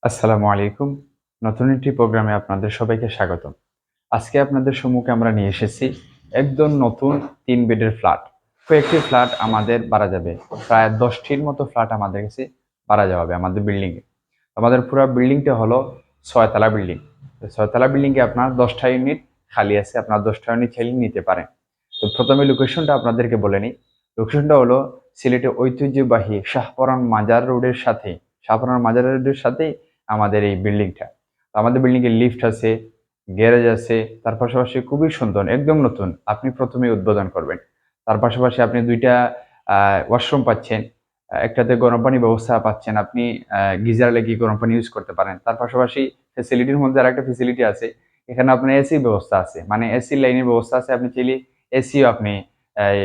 আসসালামু আলাইকুম। নতুন একটি প্রোগ্রামে আপনাদের সবাইকে স্বাগতম। আজকে আপনাদের সম্মুখে আমরা নিয়ে এসেছি একদম নতুন ৩ বেডের ফ্ল্যাট। কয়েকটি ফ্ল্যাট আমাদের ভাড়া যাবে। প্রায় ১০ টির মতো ফ্ল্যাট আমাদের কাছে ভাড়া যাবে আমাদের বিল্ডিংয়ে। আমাদের পুরা বিল্ডিংটা হলো ৬ তলা বিল্ডিং। ৬ তলা বিল্ডিংয়ে আপনার ১০ টা ইউনিট খালি আছে। আপনার ১০ টা ইউনিট চাইলে নিতে পারেন। তো ১ম এ লোকেশনটা আপনাদেরকে বলে নিই। লোকেশনটা হলো সিলেটের ঐতিহ্যবাহী শাহপরান মাজার রোডের সাথেই শাহপরান মাজার রোডের সাথেই আমাদের এই বিল্ডিংটা। তো আমাদের বিল্ডিংয়ে লিফট আছে, গ্যারেজ আছে, তার পাশাপাশি খুবই সুন্দর, একদম নতুন। আপনি ১ম এই উদ্বোধন করবেন। তার পাশাপাশি আপনি ২ টা ওয়াশরুম পাচ্ছেন। একটাতে গরম পানির ব্যবস্থা পাচ্ছেন। আপনি গিজার লাগিয়ে গরম পানি ইউজ করতে পারেন। তার পাশাপাশি ফ্যাসিলিটির মধ্যে আরেকটা ফ্যাসিলিটি আছে। এখানে আপনার এসির ব্যবস্থা আছে। মানে এসির লাইনের ব্যবস্থা আছে। আপনি চাইলে এসিও আপনি এই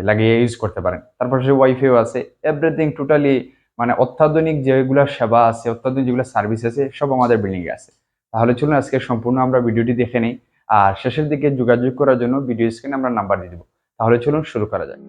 লাগিয়ে ইউজ করতে পারেন। তার পাশাপাশি ওয়াইফাইও আছে। এভরিথিং টোটালি মানে অত্যাধুনিক যেগুলা সেবা আছে, অত্যাধুনিক যেগুলো সার্ভিস আছে সব আমাদের বিল্ডিং এ আছে। তাহলে চলুন আজকে সম্পূর্ণ আমরা ভিডিওটি দেখে নেই। আর শেষের দিকে যোগাযোগ করার জন্য ভিডিও স্ক্রিনে আমরা নাম্বার দিয়ে দিব। তাহলে চলুন শুরু করা যাক।